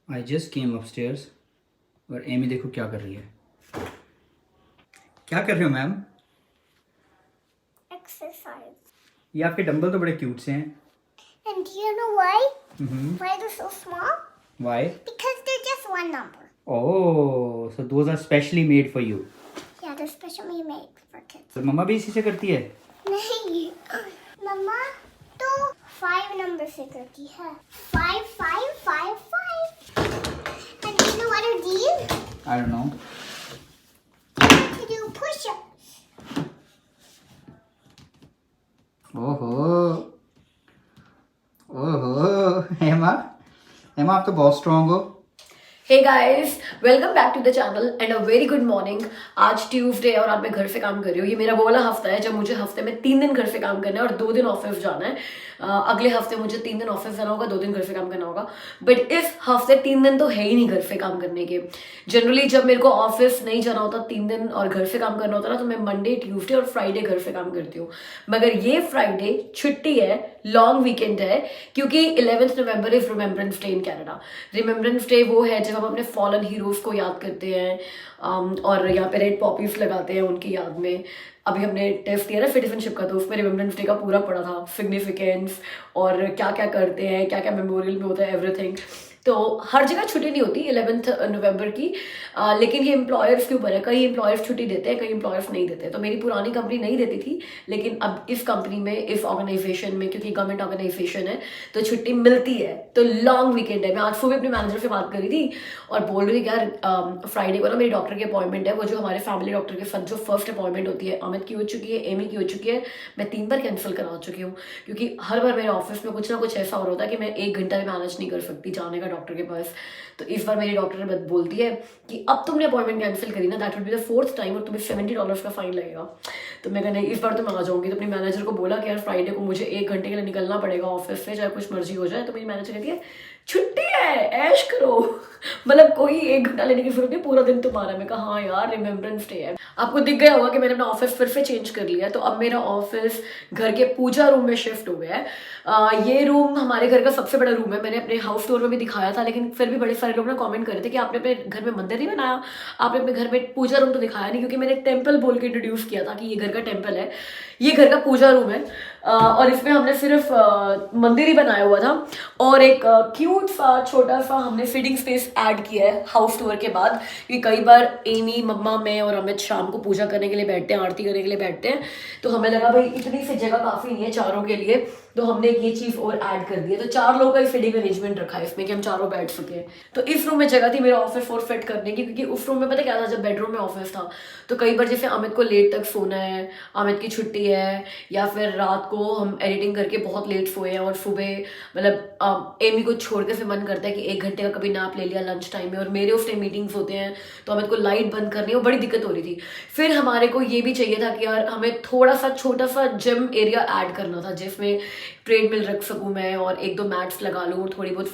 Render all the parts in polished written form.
I just came upstairs और Amy देखो क्या कर रही है। क्या कर रहे हो मैम? Exercise. ये आपके डंबल तो बड़े क्यूट से हैं। And do you know why? Mm-hmm. Why they're so small? Why? Because they're just one number. Oh, so those are specially made for you. Yeah, they're specially made for kids. तो मम्मा भी इसी से करती है? नहीं, मम्मा तो 5 नंबर से करती है। 5 5 5 5. And do you know what are these? I don't know. To do push-ups. ओहो ओहो हेमा हेमा आप तो बहुत स्ट्रांग हो। Hey guys, welcome back to the channel and a very good morning. आज ट्यूसडे और आज मैं घर से काम कर रही हूँ। ये मेरा वो वाला हफ्ता है जब मुझे हफ्ते में 3 दिन घर से काम करना है और 2 दिन ऑफिस जाना है। अगले हफ्ते मुझे 3 दिन ऑफिस जाना होगा, 2 दिन घर से काम करना होगा। बट इस हफ्ते 3 दिन तो है ही नहीं घर से काम करने के। जनरली जब मेरे को ऑफिस नहीं जाना होता 3 दिन और घर से काम करना होता ना, तो मैं मंडे, ट्यूसडे और फ्राइडे घर से काम करती हूँ। मगर ये फ्राइडे छुट्टी है, लॉन्ग वीकेंड है, क्योंकि 11th November is remembrance day in Canada. Remembrance day वो है जब हम अपने फॉलन हीरोज को याद करते हैं और यहाँ पे रेड पॉपीज लगाते हैं उनकी याद में। अभी हमने टेस्ट दिया ना सिटीजनशिप का, तो उसमें रिमेम्बरेंस डे का पूरा पढ़ा था, सिग्निफिकेंस और क्या क्या करते हैं, क्या क्या मेमोरियल में होता है, एवरीथिंग। तो हर जगह छुट्टी नहीं होती 11th नवंबर की, लेकिन ये एम्प्लॉयर्स के ऊपर है। कई एम्प्लॉयर्स छुट्टी देते हैं, कई एम्प्लॉयर्स नहीं देते। तो मेरी पुरानी कंपनी नहीं देती थी, लेकिन अब इस कंपनी में, इस ऑर्गेनाइजेशन में, क्योंकि गवर्नमेंट ऑर्गेनाइजेशन है तो छुट्टी मिलती है। तो लॉन्ग वीकेंड है। मैं आज सुबह अपने मैनेजर से बात करी थी और बोल रही थी यार फ्राइडे को ना मेरी डॉक्टर की अपॉइंटमेंट है, वो जो हमारे फैमिली डॉक्टर के साथ जो फर्स्ट अपॉइंटमेंट होती है, अमित की हो चुकी है, एमी की हो चुकी है, मैं 3 बार कैंसिल करा चुकी हूँ। क्योंकि हर बार मेरे ऑफिस में कुछ ना कुछ ऐसा हो रहा था कि मैं 1 घंटा भी मैनेज नहीं कर सकती जाने का डॉक्टर के पास। तो इस बार मेरी डॉक्टर ने बोलती है कि अब तुमने अपॉइंटमेंट कैंसिल करी ना, that would be the 4th time और तुम्हें $70 का फाइन लगेगा। तो मैं कहा नहीं, इस बार तो मैं आ जाऊंगी। तो अपनी मैनेजर को बोला कि यार फ्राइडे को मुझे 1 घंटे के लिए निकलना पड़ेगा ऑफिस से, चाहे कुछ मर्जी हो जाए। तो मेरी मैनेजर कहती है छुट्टी है, ऐश करो। मतलब कोई 1 घंटा लेने की जरूरत नहीं, पूरा दिन तुम्हारा। मैं कहा हाँ यार, रिमेम्बरेंस डे है। आपको दिख गया होगा कि मैंने अपना ऑफिस फिर से चेंज कर लिया। तो अब मेरा ऑफिस घर के पूजा रूम में शिफ्ट हो गया है। ये रूम हमारे घर का सबसे बड़ा रूम है। मैंने अपने हाउस टूर में भी दिखाया था, लेकिन फिर भी बड़े सारे लोग ना कमेंट कर रहे थे कि आपने अपने घर में मंदिर नहीं बनाया, आपने अपने घर में पूजा रूम तो दिखाया नहीं। क्योंकि मैंने टेम्पल बोल के इंट्रोड्यूस किया था कि ये घर का टेम्पल है, ये घर का पूजा रूम है। और इसमें हमने सिर्फ मंदिर ही बनाया हुआ था और एक क्यूट सा छोटा सा हमने फीडिंग स्पेस ऐड किया है हाउस टूर के बाद। कि कई बार एमी, मम्मा, मैं और अमित शाम को पूजा करने के लिए बैठते हैं, आरती करने के लिए बैठते हैं। तो हमें लगा भाई इतनी सी जगह काफ़ी नहीं है चारों के लिए, तो हमने ये चीज़ और ऐड कर दी है। तो 4 लोगों का ही फीडिंग अरेंजमेंट रखा है इसमें कि हम चारों बैठ सके। तो इस रूम में जगह थी मेरा ऑफिस और फिट करने की, क्योंकि उस रूम में पता क्या था, जब बेडरूम में ऑफिस था तो कई बार जैसे अमित को लेट तक सोना है, अमित की छुट्टी है, या फिर रात को हम एडिटिंग करके बहुत लेट सोए हैं और सुबह मतलब एमी को छोड़ के फिर मन करता है कि 1 घंटे का कभी नाप ले लिया लंच टाइम में, और मेरे उस टाइम मीटिंग्स होते हैं तो अमित को लाइट बंद करनी है, वो बड़ी दिक्कत हो रही थी। फिर हमारे को ये भी चाहिए था कि यार हमें थोड़ा सा छोटा सा जिम एरिया ऐड करना था, जिसमें ट्रेडमिल रख सकूं मैं और 1-2 मैट्स लगा लूँ, थोड़ी बहुत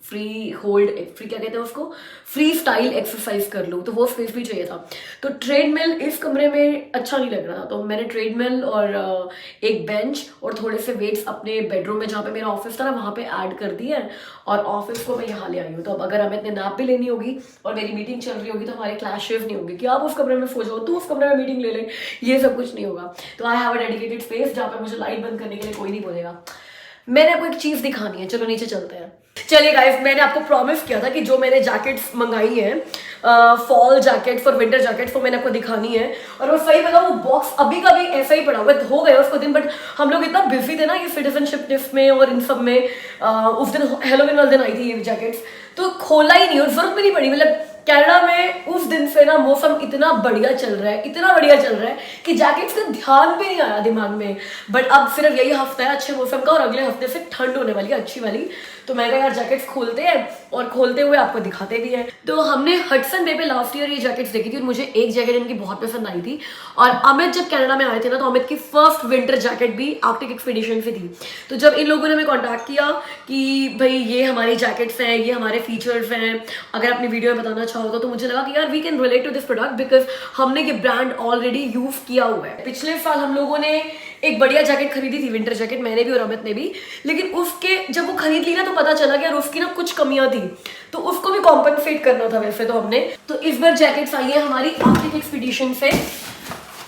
फ्री होल्ड, फ्री क्या कहते हैं उसको, फ्री स्टाइल एक्सरसाइज कर लूँ। तो वो स्पेस भी चाहिए था। तो ट्रेडमिल इस कमरे में अच्छा नहीं लग रहा था, तो मैंने ट्रेडमिल और एक बेंच और थोड़े से वेट्स अपने बेडरूम में, जहाँ पे मेरा ऑफिस था ना, वहाँ पे ऐड कर दिए हैं और ऑफिस को मैं यहाँ ले आई हूँ। तो अब अगर अमित ने नैप भी लेनी होगी और मेरी मीटिंग चल रही होगी तो हमारे क्लैशेस नहीं होंगे कि आप उस कमरे में सो जाओ, तू उस कमरे में मीटिंग ले ले, ये सब कुछ नहीं होगा। तो I have a dedicated space जहाँ पे मुझे लाइट बंद करने के लिए कोई नहीं बोलेगा। मैंने आपको एक चीज दिखानी है, चलो नीचे चलते हैं। चलिए गाइस, मैंने आपको प्रॉमिस किया था कि जो मैंने जैकेट्स मंगाई हैं, fall jacket for winter jacket, वो मैंने आपको दिखानी है। और वो सही बताऊं, वो बॉक्स अभी का भी ऐसा ही पड़ा हुआ है, हो गया उसको दिन, बट हम लोग इतना बिजी थे ना ये सिटीजनशिप में और इन सब में। उस दिन हेलोविन वाले दिन आई थी ये जैकेट्स, तो खोला ही नहीं और जरूरत भी नहीं पड़ी। मतलब कनाडा में उस दिन से ना मौसम इतना बढ़िया चल रहा है, इतना बढ़िया चल रहा है कि जैकेट्स का ध्यान भी नहीं आया दिमाग में। बट अब सिर्फ यही हफ्ता है अच्छे मौसम का और अगले हफ्ते से ठंड होने वाली है अच्छी वाली। तो मैं कहा यार जैकेट्स खोलते हैं और खोलते हुए आपको दिखाते भी हैं। तो हमने हडसन बे पे लास्ट ईयर ये जैकेट्स देखी थी और मुझे एक जैकेट इनकी बहुत पसंद आई थी। और अमित जब कनाडा में आए थे ना, तो अमित की फर्स्ट विंटर जैकेट भी आर्कटिक एक्सपीडिशन से थी। तो जब इन लोगों ने हमें कॉन्टैक्ट किया कि भाई ये हमारी जैकेट्स हैं, ये हमारे फीचर्स हैं, अगर अपनी वीडियो में बताना चाहो तो मुझे लगा कि यार we can relate to this product because हमने ये ब्रांड ऑलरेडी यूज किया हुआ है। पिछले साल हम लोगों ने एक बढ़िया जैकेट खरीदी थी, विंटर जैकेट, मैंने भी और अमित ने भी, लेकिन उसके जब वो खरीद ली ना तो पता चला कि यार उसकी ना कुछ कमियां थी, तो उसको भी कॉम्पनसेट करना था वैसे तो हमने। तो इस बार जैकेट्स आई है हमारी आर्कटिक एक्सपीडिशन से,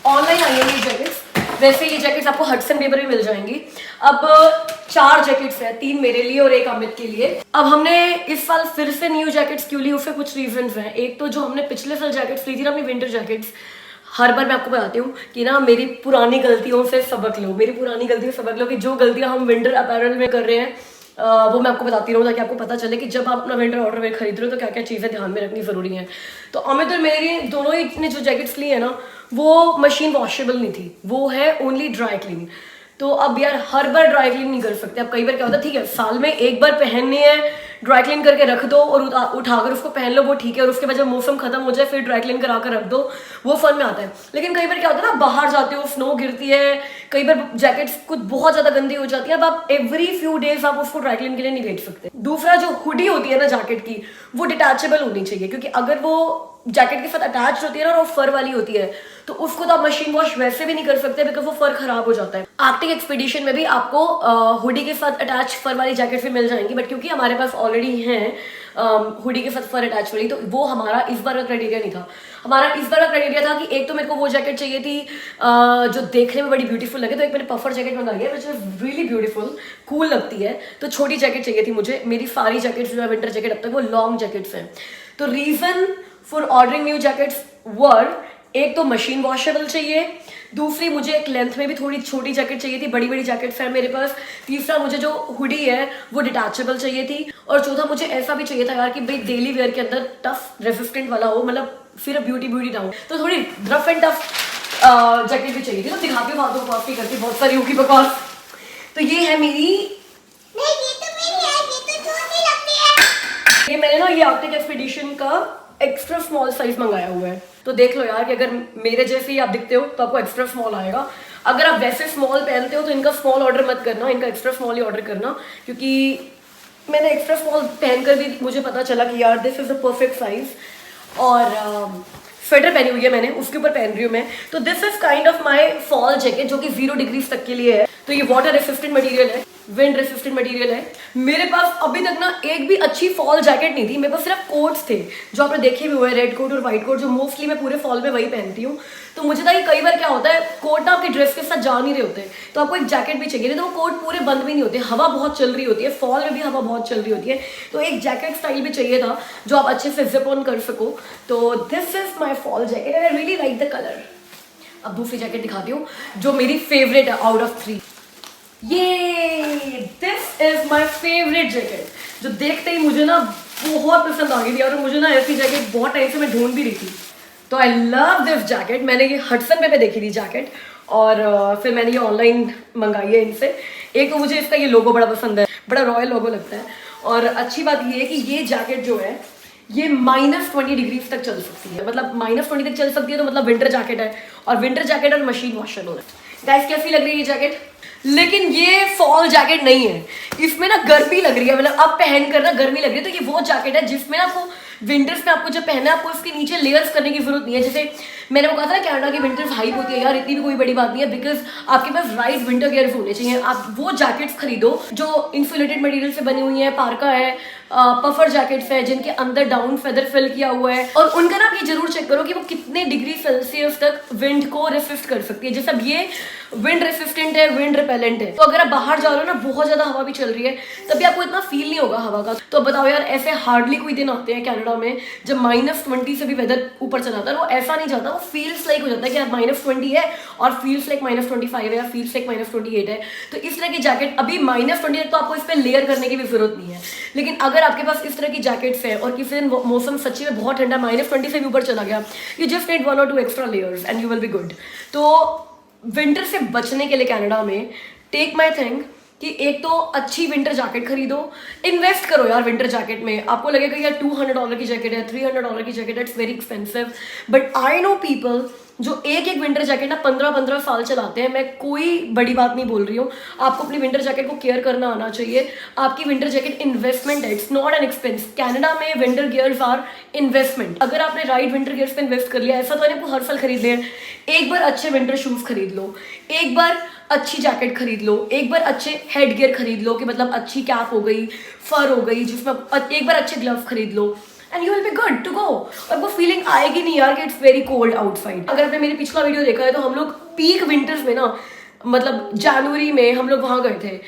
ऑनलाइन आई है ये जैकेट्स। वैसे ये जैकेट्स आपको हडसन वेबर में मिल जाएंगी। अब 4 जैकेट्स है, 3 मेरे लिए और 1 अमित के लिए। अब हमने इस साल फिर से न्यू जैकेट्स क्यों ली, उसके कुछ रीजंस हैं। एक तो जो हमने पिछले साल जैकेट्स ली थी ना अपनी विंटर जैकेट्स, हर बार मैं आपको बताती हूँ कि ना मेरी पुरानी गलतियों से सबक लो, मेरी पुरानी गलतियों से सबक लो कि जो गलतियां हम विंटर अपैरल में कर रहे हैं वो मैं आपको बताती रहूँ ताकि आपको पता चले कि जब आप अपना विंटर ऑर्डर खरीद रहे हो तो क्या क्या चीज़ें ध्यान में रखनी जरूरी है। तो अमित और मेरी दोनों ही ने जो जैकेट्स ली है ना वो मशीन वॉशेबल नहीं थी, वो है ओनली ड्राई क्लीन। तो अब यार हर बार ड्राई क्लीन नहीं कर सकते। अब कई बार क्या होता है, ठीक है साल में एक बार पहननी है, ड्राई क्लीन करके रख दो और उठाकर उसको पहन लो, वो ठीक है, और उसके बाद जब मौसम खत्म हो जाए फिर ड्राई क्लीन करा कर रख दो, वो फन में आता है। लेकिन कई बार क्या होता है ना, बाहर जाते हो, स्नो गिरती है, कई बार जैकेट्स कुछ बहुत ज्यादा गंदी हो जाती है, अब आप एवरी फ्यू डेज आप उसको ड्राई क्लीन के लिए नहीं भेज सकते। दूसरा जो हुडी होती है ना जैकेट की, वो डिटैचेबल होनी चाहिए, क्योंकि अगर वो जैकेट के साथ अटैच होती है ना और वो फर वाली होती है तो उसको तो आप मशीन वॉश वैसे भी नहीं कर सकते बिकॉज वो फर खराब हो जाता है। आर्कटिक एक्सपीडिशन में भी आपको हुडी के साथ अटैच फर वाली जैकेट भी मिल जाएंगी, बट क्योंकि हमारे पास ऑलरेडी है हुडी के साथ फर अटैच वाली, तो वो हमारा इस बार का क्राइटेरिया नहीं था। हमारा इस बार का क्राइटेरिया था कि एक तो मेरे को वो जैकेट चाहिए थी जो देखने में बड़ी ब्यूटीफुल लगे, तो एक मैंने पफर जैकेट मंगाई है which is really beautiful, cool लगती है। तो छोटी जैकेट चाहिए थी मुझे। मेरी सारी जैकेट्स जो है विंटर जैकेट अब तक वो लॉन्ग जैकेट्स हैं। तो reason for ordering new jackets वर, एक तो मशीन वॉशेबल चाहिए, दूसरी मुझे एक लेंथ में भी थोड़ी छोटी जैकेट चाहिए थी, बड़ी बड़ी जैकेट्स है मेरे पास, तीसरा मुझे जो हुडी है वो डिटैचेबल चाहिए थी, और चौथा मुझे ऐसा भी चाहिए था यार कि भाई डेली वेयर के अंदर टफ रेसिस्टेंट वाला हो, मतलब फिर ब्यूटी ना हो, तो थोड़ी रफ एंड टफ जैकेट भी चाहिए थी। तो दिखाती हूँ, बातों बकवास नहीं करती, बहुत सारी होगी बकवास। तो ये है मेरी, नहीं ये तो मेरी है, ये तो छोटी लगती है। ये मैंने ना ये आर्कटिक एक्सपीडिशन का एक्स्ट्रा स्मॉल साइज मंगाया हुआ है। तो देख लो यार कि अगर मेरे जैसे ही आप दिखते हो तो आपको एक्स्ट्रा स्मॉल आएगा। अगर आप वैसे स्मॉल पहनते हो तो इनका स्मॉल ऑर्डर मत करना, इनका एक्स्ट्रा स्मॉल ही ऑर्डर करना, क्योंकि मैंने एक्स्ट्रा स्मॉल पहनकर भी मुझे पता चला कि यार this is a perfect size. और स्वेटर पहनी हुई है मैंने, उसके ऊपर पहन रही हूँ मैं। तो this is kind of my fall jacket जो कि 0 डिग्रीज तक के लिए है। तो ये वाटर रेसिस्टेंट मटेरियल है, विंड रेसिस्टेंट मटेरियल है। मेरे पास अभी तक ना एक भी अच्छी फॉल जैकेट नहीं थी, मेरे पास सिर्फ कोट्स थे जो आपने देखे भी हुए, रेड कोट और व्हाइट कोट, जो मोस्टली मैं पूरे फॉल में वही पहनती हूँ। तो मुझे था कि कई बार क्या होता है, कोट ना आपके ड्रेस के साथ जा नहीं रहे होते, तो आपको एक जैकेट भी चाहिए, नहीं तो वो कोट पूरे बंद भी नहीं होते, हवा बहुत चल रही होती है, फॉल में भी हवा बहुत चल रही होती है, तो एक जैकेट स्टाइल भी चाहिए था जो आप अच्छे से जिप ऑन कर सको। तो this is my fall jacket and I really like the colour. अब दूसरी जैकेट दिखाती हूँ जो मेरी फेवरेट है आउट ऑफ 3। ये this is my favourite jacket, जो देखते ही मुझे ना बहुत पसंद आ गई थी, और मुझे ना ऐसी जैकेट बहुत टाइम से मैं ढूंढ भी रही थी। तो आई लव दिस जैकेट। मैंने ये हडसन पे देखी थी जैकेट, और फिर मैंने ये ऑनलाइन मंगाई है इनसे। एक तो मुझे इसका ये लोगो बड़ा पसंद है, बड़ा रॉयल लोगो लगता है, और अच्छी बात ये है कि ये जैकेट जो है ये -20 डिग्रीज तक चल सकती है, मतलब -20 तक चल सकती है, तो मतलब विंटर जैकेट है, और विंटर जैकेट और मशीन वॉशेबल है। गाइस कैसी लग रही है ये जैकेट? लेकिन ये फॉल जैकेट नहीं है, इसमें ना गर्मी लग रही है, मतलब अब पहन कर ना गर्मी लग रही है। तो ये वो जैकेट है जिसमें ना आपको विंटर्स में आपको जब पहना है आपको इसके नीचे लेयर्स करने की जरूरत नहीं है। जैसे मैंने वो कहा था ना कनाडा की विंटर्स हाइप होती है यार, इतनी भी कोई बड़ी बात नहीं है, बिकॉज आपके पास राइट विंटर गियर्स होने चाहिए। आप वो जैकेट्स खरीदो जो इंसुलेटेड मटेरियल से बनी हुई है, पार्का है, पफर जैकेट्स है जिनके अंदर डाउन फेदर फिल किया हुआ है, और उनका ना आप ये जरूर चेक करो कि वो कितने डिग्री सेल्सियस तक विंड को रेसिस्ट कर सकती है। जैसे अब ये विंड रेसिस्टेंट है, विंड रिपेलेंट है, तो अगर आप बाहर जा रहे हो ना, बहुत ज्यादा हवा भी चल रही है, तभी आपको इतना फील नहीं होगा हवा का। तो बताओ यार, ऐसे हार्डली कोई दिन आते हैं कनाडा में जब -20 से भी वेदर ऊपर चला जाता है, वो ऐसा नहीं जाता, वो फील्स लाइक हो जाता है कि यार -20 है और फील्स लाइक -25 है या फील्स लाइक -28 है। तो इस तरह की जैकेट अभी -20 तक तो आपको इस पर लेयर करने की भी जरूरत नहीं है। लेकिन अगर आपके पास इस तरह की जैकेट्स है और किसी दिन मौसम सच्ची में बहुत ठंडा, -20 से भी ऊपर चला गया, you just need 1 or 2 extra layers and you will be good. तो विंटर से बचने के लिए कनाडा में टेक माई थिंग कि एक तो अच्छी विंटर जैकेट खरीदो, इन्वेस्ट करो यार विंटर जैकेट में। आपको लगेगा यार $200 की जैकेट है, $300 की जैकेट है, it's very expensive, but I know people जो एक विंटर जैकेट ना 15-15 साल चलाते हैं। मैं कोई बड़ी बात नहीं बोल रही हूँ, आपको अपनी विंटर जैकेट को केयर करना आना चाहिए। आपकी विंटर जैकेट इन्वेस्टमेंट है, it's not an expense. Canada में विंटर गियर्स आर इन्वेस्टमेंट। अगर आपने राइट विंटर गियर्स पे इन्वेस्ट कर लिया, ऐसा तो आपको हर साल खरीद लें, एक बार अच्छे विंटर शूज खरीद लो, एक बार अच्छी जैकेट खरीद लो, एक बार अच्छे हेड गियर खरीद लो कि मतलब अच्छी कैप हो गई, फर हो गई, जिसमें एक बार अच्छे ग्लव खरीद लो and you will be good to go. और वो फीलिंग आएगी नहीं यार कि इट्स वेरी कोल्ड आउटसाइड। अगर आपने मेरी पिछला वीडियो देखा है तो हम लोग पीक विंटर्स में ना, मतलब जनवरी में हम लोग वहाँ गए थे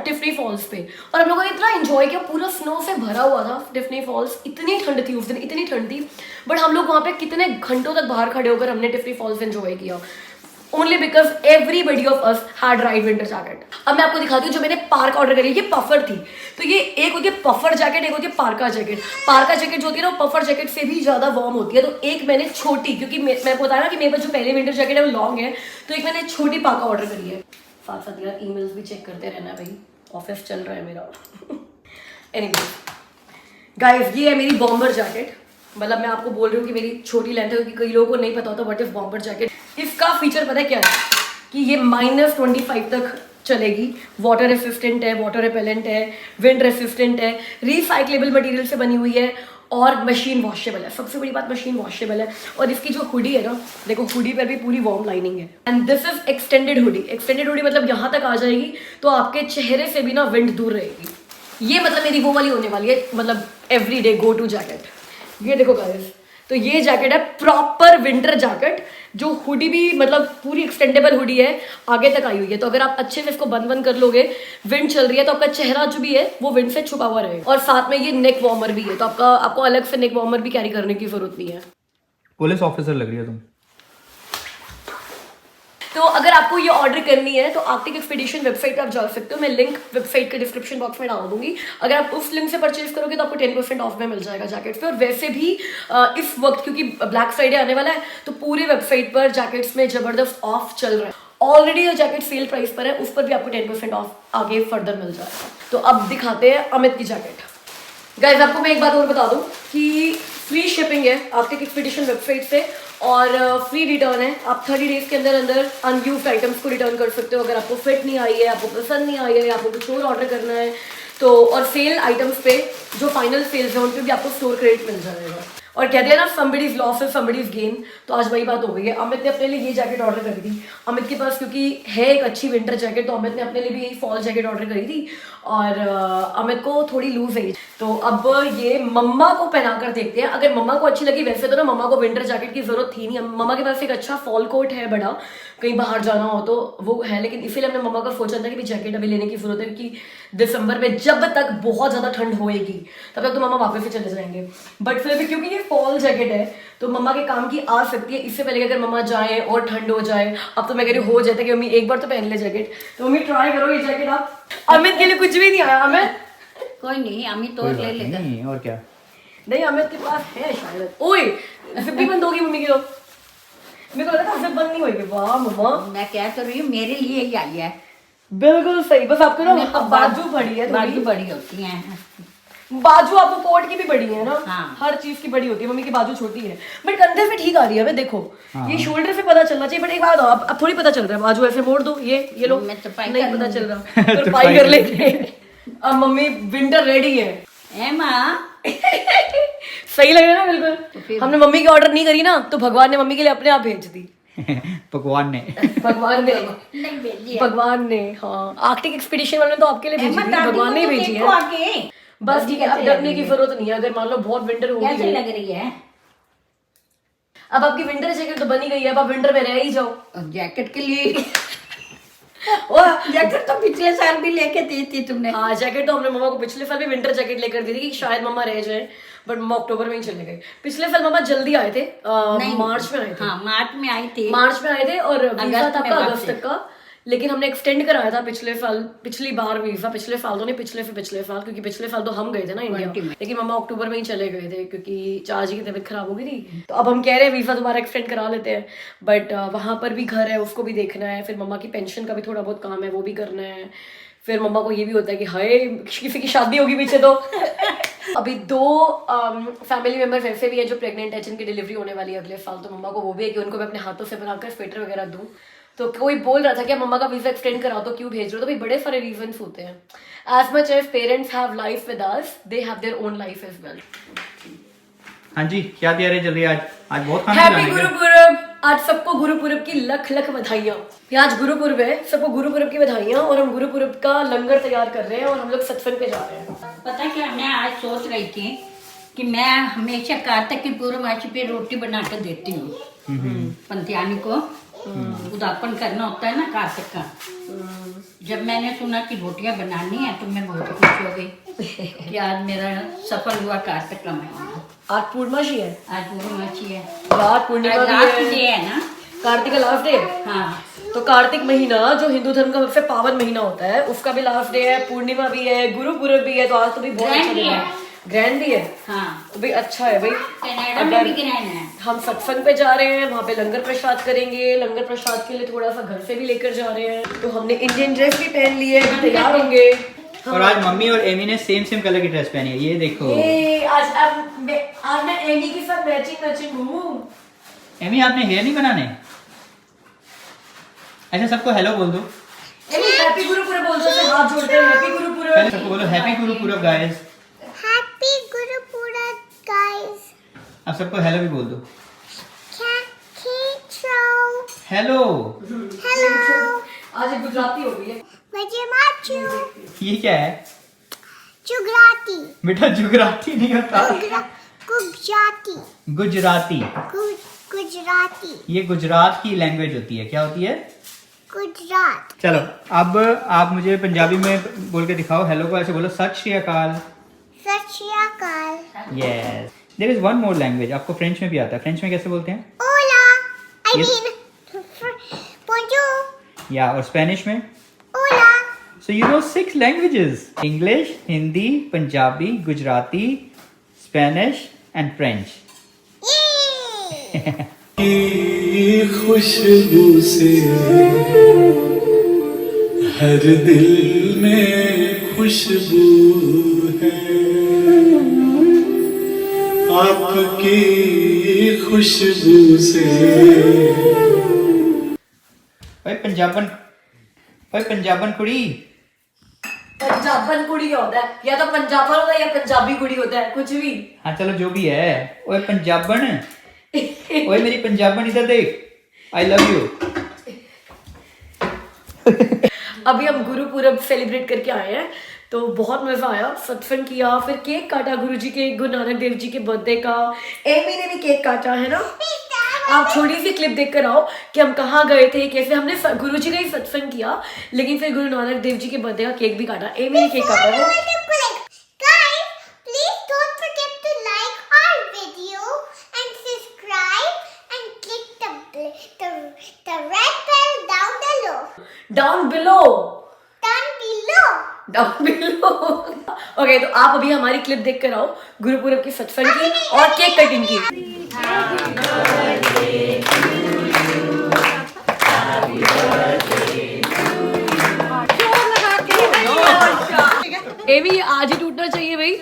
टिफनी फॉल्स पे, और हम लोगों ने इतना एंजॉय किया, पूरा स्नो से भरा हुआ था टिफनी फॉल्स। इतनी ठंड थी उस दिन, इतनी ठंड थी, बट हम लोग वहाँ पे कितने घंटों तक बाहर खड़े होकर हमने टिफनी फॉल्स एंजॉय किया, only because everybody of us had right winter jacket. अब मैं आपको दिखाती हूँ जो मैंने पार्क ऑर्डर करी, ये पफर थी। तो ये एक होती है पफर जैकेट, एक होती है पार्का जैकेट। पार्का जैकेट जो होती है ना, पफर जैकेट से भी ज्यादा वार्म होती है। तो एक मैंने छोटी, क्योंकि मैं बताया ना कि मेरे पास जो पहले विंटर जैकेट है वो लॉन्ग है, तो एक मैंने छोटी पार्का ऑर्डर करी है। साथ साथ यार ईमेल्स भी चेक करते रहना भाई, ऑफिस चल रहा है मेरा। एनीवे गाइस, ये है मेरी बॉम्बर जैकेट। मतलब मैं आपको बोल रही हूँ कि मेरी छोटी लेंथ है, क्योंकि कई लोगों को नहीं पता होता व्हाट इज बॉम्बर जैकेट। इसका फीचर पता है क्या है कि ये -25 तक चलेगी, वाटर रेसिस्टेंट है, वाटर रिपेलेंट है, विंड रेसिस्टेंट है, रिसाइक्लेबल मटेरियल से बनी हुई है और मशीन वॉशेबल है। सबसे बड़ी बात मशीन वॉशेबल है। और इसकी जो हुडी है ना, देखो हुडी पर भी पूरी वार्म लाइनिंग है and this is extended hoodie. Extended hoodie मतलब यहाँ तक आ जाएगी तो आपके चेहरे से भी ना विंड दूर रहेगी। ये मतलब मेरी वो वाली होने वाली है, मतलब एवरीडे गो टू जैकेट। ये देखो गाइस, तो ये जैकेट है प्रॉपर विंटर जैकेट, जो हुडी भी मतलब पूरी एक्सटेंडेबल हुडी है, आगे तक आई हुई है। तो अगर आप अच्छे से इसको बंद कर लोगे, विंड चल रही है तो आपका चेहरा जो भी है वो विंड से छुपा हुआ रहेगा। और साथ में ये नेक वार्मर भी है, तो आपको अलग से नेक वार्मर भी कैरी करने की जरूरत नहीं है। पुलिस ऑफिसर लग रही है तुम। तो अगर आपको ये ऑर्डर करनी है तो आर्कटिक एक्सपीडिशन वेबसाइट पे आप जा सकते हो। मैं लिंक वेबसाइट के डिस्क्रिप्शन बॉक्स में डाल दूंगी। अगर आप उस लिंक से परचेज करोगे तो आपको 10% ऑफ में मिल जाएगा जैकेट्स पे। और वैसे भी इस वक्त क्योंकि ब्लैक फ्राइडे आने वाला है, तो पूरे वेबसाइट पर जैकेट्स में जबरदस्त ऑफ चल रहा है। ऑलरेडी जो जैकेट सेल प्राइस पर है उस पर भी आपको 10% ऑफ आगे फर्दर मिल जाएगा। तो अब दिखाते हैं अमित की जैकेट। गाइस, आपको मैं एक बात और बता दूं कि फ्री शिपिंग है आर्कटिक एक्सपीडिशन वेबसाइट से और फ्री रिटर्न है। आप 30 डेज के अंदर अंदर अनयूज्ड आइटम्स को रिटर्न कर सकते हो। अगर आपको फिट नहीं आई है, आपको पसंद नहीं आई है, या आपको कुछ और ऑर्डर करना है तो। और सेल आइटम्स पे जो फाइनल सेल्स है उन पे भी आपको स्टोर क्रेडिट मिल जाएगा। और कहते हैं ना somebody's loss is somebody's gain, तो आज वही बात हो गई है। अमित ने अपने लिए ये जैकेट ऑर्डर करी थी। अमित के पास क्योंकि है एक अच्छी विंटर जैकेट, तो अमित ने अपने लिए भी यही फॉल जैकेट ऑर्डर करी थी। और अमित को थोड़ी लूज है, तो अब ये मम्मा को पहना कर देखते हैं। अगर मम्मा को अच्छी लगी, वैसे तो ना मम्मा को विंटर जैकेट की जरूरत थी नहीं। मम्मा के पास एक अच्छा फॉल कोट है बड़ा, कहीं बाहर जाना हो तो वो है, लेकिन इसीलिए हमने मम्मा का सोचा था कि जैकेट अभी लेने की जरूरत है, क्योंकि दिसंबर में जब तक बहुत ज्यादा ठंड होएगी तब तक तो मम्मा वापस से चले जाएंगे। बट फिर भी क्योंकि ये फॉल जैकेट है तो मम्मा के काम की आ सकती है। इससे पहले अगर मम्मा जाए और ठंड हो जाए, अब तो मैं कह रही हो जाता है कि मम्मी एक बार तो पहन ले जैकेट, तो मम्मी ट्राई करो ये जैकेट आप। अमित के लिए कुछ भी नहीं आया। अमित कोई नहीं, अमित तो ले लेगा। नहीं और क्या। नहीं, अमित के पास है शायद। ओए जिप भी बंद होगी मम्मी की, तो मेरे को लगा था जिप बंद नहीं होगी। वाह मम्मा, मैं क्या कर रही हूँ, मेरे लिए ही आई है। बिल्कुल सही। बस आपको ना बाजू बड़ी है, बाजू बड़ी होती हैं। बाजू आपको कोट की भी बड़ी है ना। हाँ। हर चीज की बड़ी होती है। मम्मी की बाजू छोटी है बट कंधे से ठीक आ रही है। हमें देखो ये शोल्डर से पता चलना चाहिए, बट एक बात अब थोड़ी पता चल रहा है। बाजू ऐसे मोड़ दो, ये लो, मैं तुरपाई नहीं कर पता लूंगी। चल रहा। तुरपाई कर लेंगे। अब मम्मी विंटर रेडी है। ए माँ, सही लग रहा है ना बिल्कुल। हमने मम्मी की ऑर्डर नहीं करी ना, तो भगवान ने मम्मी के लिए अपने आप भेज दी। भगवान ने भगवान ने नहीं भेजी है। भगवान ने, हाँ, आर्कटिक एक्सपीडिशन वाले ने तो आपके लिए भेजी थी, भगवान ने ही भेजी है। आगे बस ठीक है, अब डरने की जरूरत नहीं है। अगर मान लो बहुत विंटर कैसे होगी, लग रही है? अब आपकी विंटर जैकेट तो बनी गई है, अब आप विंटर में रह ही जाओ। जैकेट के लिए जैकेट तो पिछले साल भी लेके दी थी तुमने। हाँ, जैकेट तो हमने मम्मा को पिछले साल भी विंटर जैकेट लेकर दी थी कि शायद मम्मा रह जाए, बट मम्मा अक्टूबर में ही चले गए। पिछले साल मम्मा जल्दी आए थे, मार्च में आए थे। हाँ, मार्च में आई थी। मार्च में आए थे और वीजा अगस्त था में आपका वापसी। अगस्त तक का, लेकिन हमने एक्सटेंड कराया था पिछली बार वीजा। पिछले साल तो नहीं, पिछले साल, क्योंकि पिछले साल तो हम गए थे ना इंडिया, 20 में। लेकिन मम्मा अक्टूबर में ही चले गए थे क्योंकि चाची की तबीयत खराब हो गई थी। तो अब हम कह रहे हैं वीजा दोबारा एक्सटेंड करा लेते हैं, बट वहां पर भी घर है, उसको भी देखना है। फिर मम्मा की पेंशन का भी थोड़ा बहुत काम है, वो भी करना है। फिर मम्मा को ये भी होता है कि हाय किसी की शादी होगी पीछे तो। अभी 2 फैमिली मेंबर्स ऐसे भी हैं जो प्रेग्नेंट है, जिनकी डिलीवरी होने वाली है अगले साल, तो मम्मा को वो भी है कि उनको मैं अपने हाथों से बनाकर स्वेटर वगैरह दूं। तो कोई बोल रहा था कि मम्मा का वीजा एक्सटेंड कराओ तो क्यों भेज रहे हो, तो भाई बड़े सारे रीजंस होते हैं। As much as parents have life with us, they have their own life as well. हाँ जी, क्या तैयारी चल रही है आज? आज बहुत खाना हैप्पी खिलाने का। गुरुपुरब। आज सबको गुरुपुरब की लख लख बधाइयाँ। ये आज गुरुपुरब है, सबको गुरुपुरब की बधाइयाँ। और हम गुरुपुरब का लंगर तैयार कर रहे हैं और हम लोग सत्संग पे जा रहे हैं। पता क्या, मैं आज सोच रही थी कि मैं हमेशा कार्तिक की पूर्णमासी पे रोटी बना कर देती हूँ पंथियानी को। उदापन करना होता है ना कार्तिक का। जब मैंने सुना कि रोटियां बनानी है तो मैं बहुत खुश हो गई कि आज मेरा सफल हुआ कार्तिक का महीना। आज पूर्णमासी है, आज पूर्णमासी है, आज पूर्णिमा भी लास्ट है, डे है ना। कार्तिक का लास्ट डे है। हाँ, तो कार्तिक महीना जो हिंदू धर्म का सबसे पावन महीना होता है, उसका भी लास्ट डे है, पूर्णिमा भी है, गुरुपुरब भी है। तो आज तो भी बहुत ग्रैंड अच्छा भी दिन है। है, ग्रैंड भी है। हाँ, तो भाई अच्छा है भाई। कनाडा में भी ग्रैंड है। हम सत्संग पे जा रहे हैं, वहाँ पे लंगर प्रसाद करेंगे। लंगर प्रसाद के लिए थोड़ा सा घर से भी लेकर जा रहे हैं। तो हमने इंडियन ड्रेस भी पहन ली है, अभी तैयार होंगे। और आज मम्मी और एमी ने सेम कलर की ड्रेस पहनी है, ये देखो। ये आज मैं एमी के साथ मैचिंग हूँ। एमी, आपने हेयर नहीं बनाने? अच्छा, सबको हेलो बोल दो। एमी हैप्पी गुरुपुरब बोल दो, हाथ जोड़ते हैं। हैप्पी गुरुपुरब। पहले सबको बोलो happy Gurpurab guys. Happy Guru Purab, guys. अब सबको हेलो भी बोल दो। Ketro. हेलो। Hello. आज एक गुजराती हो गई है। Machu. ये क्या है? Jugrati. बेटा जुगराती नहीं होता, Gujarati. गुजराती। Gujarati. ये गुजरात की लैंग्वेज होती है। क्या होती है? Gujarat. चलो, अब आप मुझे पंजाबी में बोल के दिखाओ। हेलो को ऐसे बोलो, सत श्री अकाल। Sat Shri Akal. Yes. There is one more language, आपको फ्रेंच में भी आता है। फ्रेंच में कैसे बोलते हैं? Hola. I Yes. mean, bonjour. या और स्पेनिश में? Hola. So you know 6 languages: English, Hindi, Punjabi, Gujarati, Spanish and French. Yay. की खुशबू से हर दिल में खुशबू है, आपकी खुशबू से। ओए पंजाबन कुड़ी। पंजाबन कुड़ी होता है, या तो पंजाबन होता है या पंजाबी कुड़ी होता है, कुछ भी। हाँ चलो, जो भी है। ओए पंजाबन, ओए मेरी पंजाबन इधर देख। I love you. अभी हम गुरुपुरब सेलिब्रेट करके आए हैं, तो बहुत मजा आया। सत्संग किया, फिर केक काटा गुरुजी के, गुरु नानक देव जी के बर्थडे का। एमी ने भी केक काटा है ना। आप छोटी सी क्लिप देख कर आओ कि हम कहाँ गए थे, कैसे हमने गुरुजी का ही सत्संग किया, लेकिन फिर गुरु नानक देव जी के बर्थडे का केक भी काटा। एमी ने केक काटा है। Guys, please don't forget to like our video and subscribe and click the red bell down below. Down below. Down below. Down below. Okay, तो आप अभी हमारी क्लिप देख कर आओ गुरुपुरब की सत्संग की और केक कटिंग की। एवी, आज ही टूटना चाहिए भाई।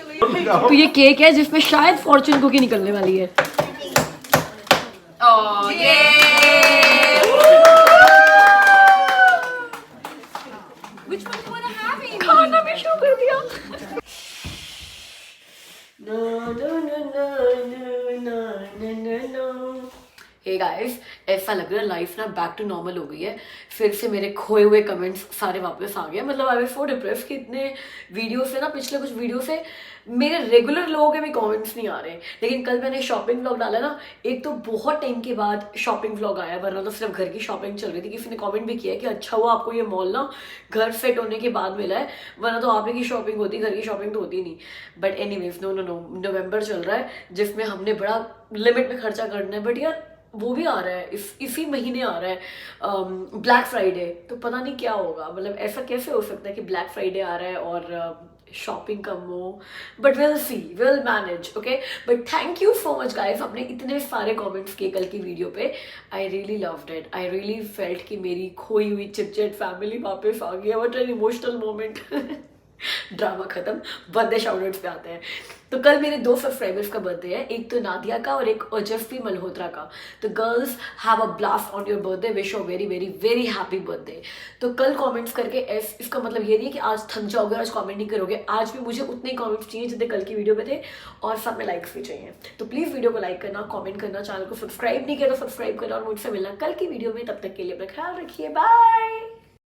तो ये केक है जिसमें शायद फॉर्चून कुकी निकलने वाली है। खाना भी शुरू कर दिया। हे गाइस, ऐसा लग रहा है लाइफ ना बैक टू नॉर्मल हो गई है। फिर से मेरे खोए हुए कमेंट्स सारे वापस आ गए। मतलब आई वाज सो डिप्रेस्ड कि इतने वीडियो से ना, पिछले कुछ वीडियो से मेरे रेगुलर लोगों के भी कमेंट्स नहीं आ रहे। लेकिन कल मैंने शॉपिंग व्लॉग डाला ना, एक तो बहुत टाइम के बाद शॉपिंग व्लॉग आया, वरना तो सिर्फ घर की शॉपिंग चल रही थी। किसी ने कमेंट भी किया कि अच्छा हुआ आपको ये मॉल ना घर सेट होने के बाद मिला है, वरना तो आप ही की शॉपिंग होती, घर की शॉपिंग तो होती नहीं। बट एनीवेज, नो नवंबर चल रहा है जिसमें हमने बड़ा लिमिट में खर्चा करना है। बट यार वो भी आ रहा है, इसी महीने आ रहा है ब्लैक फ्राइडे। तो पता नहीं क्या होगा, मतलब ऐसा कैसे हो सकता है कि ब्लैक फ्राइडे आ रहा है और शॉपिंग कम हो। But will see, will manage. Okay, but thank you so much guys, आपने इतने सारे कमेंट्स किए कल की वीडियो पे। I really loved it. I really felt कि मेरी खोई हुई चिट फैमिली वापस आ गई है। What an emotional moment. Drama खत्म, बर्थडे शाउट पे आते हैं। तो कल मेरे 2 सब्सक्राइबर्स का बर्थडे है, एक तो नादिया का और एक ओजस्वी मल्होत्रा का। तो girls have a blast on your birthday, wish you very very very happy birthday. तो कल कमेंट्स करके इसका मतलब ये नहीं है कि आज थक जाओगे और आज कमेंट नहीं करोगे, आज भी मुझे उतने कमेंट्स चाहिए जितने कल की वीडियो में थे, और सब में लाइक्स भी चाहिए। तो प्लीज़ वीडियो को लाइक करना, कमेंट करना, चैनल को सब्सक्राइब नहीं किया तो सब्सक्राइब करना, और मुझसे मिलना कल की वीडियो में। तब तक के लिए अपना ख्याल रखिए, बाय।